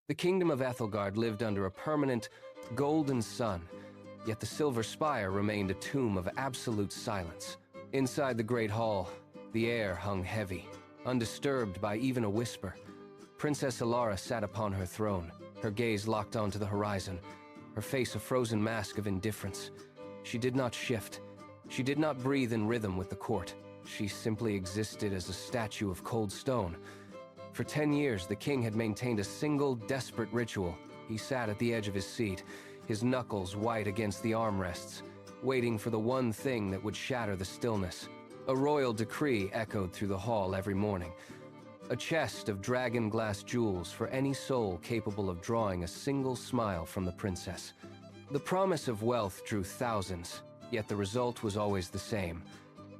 The kingdom of Ethelgard lived under a permanent, golden sun, yet the silver spire remained a tomb of absolute silence. Inside the great hall, the air hung heavy, undisturbed by even a whisper. Princess Elara sat upon her throne, her gaze locked onto the horizon, her face a frozen mask of indifference. She did not shift. She did not breathe in rhythm with the court. She simply existed as a statue of cold stone. For 10 years, the king had maintained a single, desperate ritual. He sat at the edge of his seat, his knuckles white against the armrests, waiting for the one thing that would shatter the stillness. A royal decree echoed through the hall every morning. A chest of dragon glass jewels for any soul capable of drawing a single smile from the princess. The promise of wealth drew thousands, yet the result was always the same.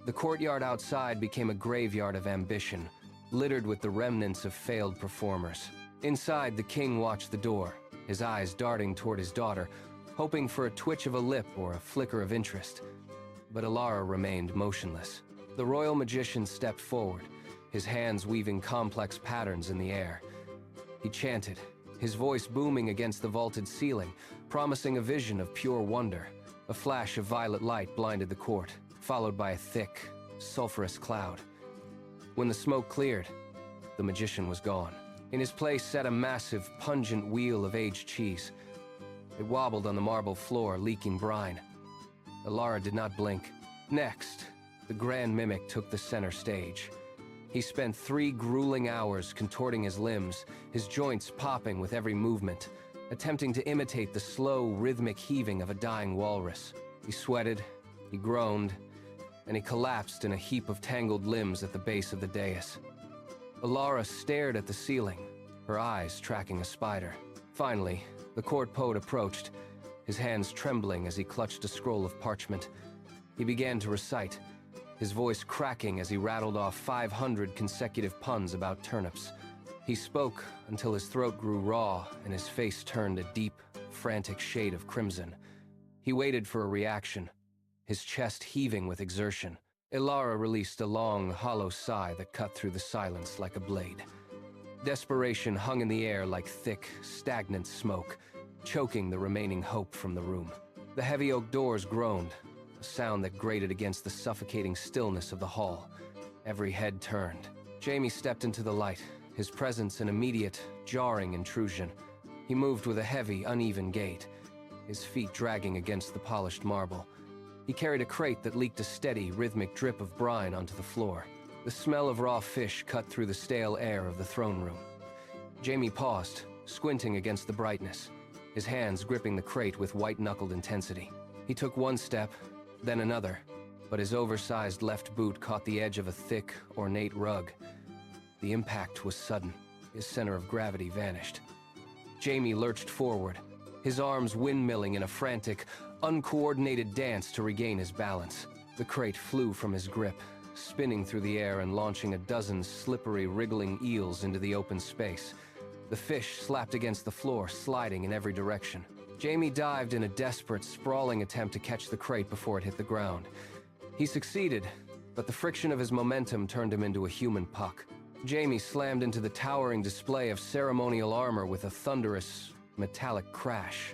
The courtyard outside became a graveyard of ambition, littered with the remnants of failed performers. Inside, the king watched the door, his eyes darting toward his daughter, hoping for a twitch of a lip or a flicker of interest. But Elara remained motionless. The royal magician stepped forward, his hands weaving complex patterns in the air. He chanted, his voice booming against the vaulted ceiling, promising a vision of pure wonder. A flash of violet light blinded the court, followed by a thick, sulfurous cloud. When the smoke cleared, the magician was gone. In his place sat a massive, pungent wheel of aged cheese. It wobbled on the marble floor, leaking brine. Elara did not blink. Next, the grand mimic took the center stage. He spent 3 grueling hours contorting his limbs, his joints popping with every movement, attempting to imitate the slow, rhythmic heaving of a dying walrus. He sweated, he groaned, and he collapsed in a heap of tangled limbs at the base of the dais. Elara stared at the ceiling, her eyes tracking a spider. Finally, the court poet approached, his hands trembling as he clutched a scroll of parchment. He began to recite, his voice cracking as he rattled off 500 consecutive puns about turnips. He spoke until his throat grew raw and his face turned a deep, frantic shade of crimson. He waited for a reaction, his chest heaving with exertion. Elara released a long, hollow sigh that cut through the silence like a blade. Desperation hung in the air like thick, stagnant smoke, choking the remaining hope from the room. The heavy oak doors groaned, a sound that grated against the suffocating stillness of the hall. Every head turned. Jamie stepped into the light, his presence an immediate, jarring intrusion. He moved with a heavy, uneven gait, his feet dragging against the polished marble. He carried a crate that leaked a steady, rhythmic drip of brine onto the floor. The smell of raw fish cut through the stale air of the throne room. Jamie paused, squinting against the brightness, his hands gripping the crate with white-knuckled intensity. He took one step, then another, but his oversized left boot caught the edge of a thick, ornate rug. The impact was sudden. His center of gravity vanished. Jamie lurched forward, his arms windmilling in a frantic, uncoordinated dance to regain his balance. The crate flew from his grip, spinning through the air and launching a dozen slippery, wriggling eels into the open space. The fish slapped against the floor, sliding in every direction. Jamie dived in a desperate, sprawling attempt to catch the crate before it hit the ground. He succeeded, but the friction of his momentum turned him into a human puck. Jamie slammed into the towering display of ceremonial armor with a thunderous, metallic crash.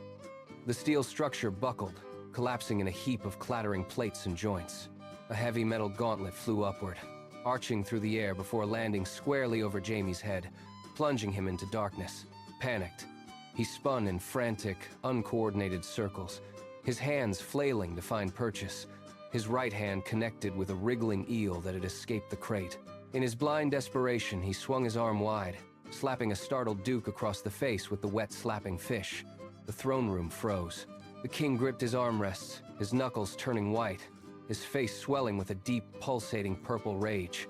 The steel structure buckled, collapsing in a heap of clattering plates and joints. A heavy metal gauntlet flew upward, arching through the air before landing squarely over Jamie's head, plunging him into darkness. Panicked, he spun in frantic, uncoordinated circles, his hands flailing to find purchase, his right hand connected with a wriggling eel that had escaped the crate. In his blind desperation, he swung his arm wide, slapping a startled duke across the face with the wet, slapping fish. The throne room froze. The king gripped his armrests, his knuckles turning white, his face swelling with a deep, pulsating purple rage.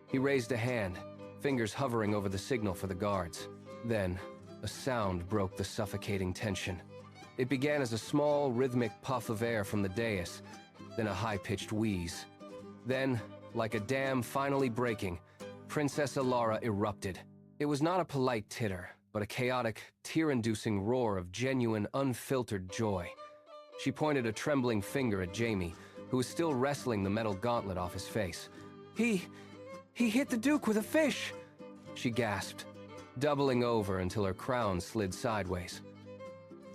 He raised a hand, fingers hovering over the signal for the guards. Then, a sound broke the suffocating tension. It began as a small, rhythmic puff of air from the dais, then a high-pitched wheeze. Then, like a dam finally breaking, Princess Elara erupted. It was not a polite titter, but a chaotic, tear-inducing roar of genuine, unfiltered joy. She pointed a trembling finger at Jamie, who was still wrestling the metal gauntlet off his face. He hit the Duke with a fish!" she gasped. doubling over until her crown slid sideways.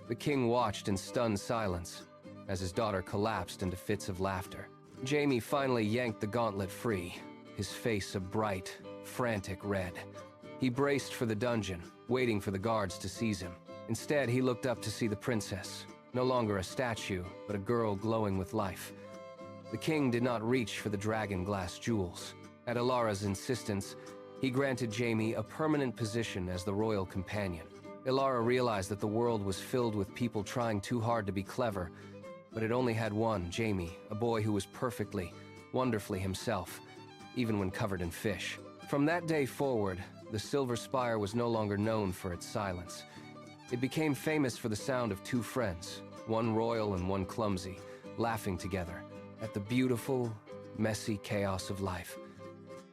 The king watched in stunned silence as his daughter collapsed into fits of laughter. Jaime finally yanked the gauntlet free, his face a bright, frantic red. He braced for the dungeon, waiting for the guards to seize him. Instead, he looked up to see the princess, no longer a statue, but a girl glowing with life. The king did not reach for the dragon glass jewels. At Elara's insistence, he granted Jaime a permanent position as the royal companion. Elara realized that the world was filled with people trying too hard to be clever, but it only had one, Jaime, a boy who was perfectly, wonderfully himself, even when covered in fish. From that day forward, the Silver Spire was no longer known for its silence. It became famous for the sound of two friends, one royal and one clumsy, laughing together at the beautiful, messy chaos of life.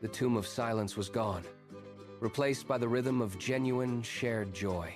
The tomb of silence was gone, replaced by the rhythm of genuine, shared joy.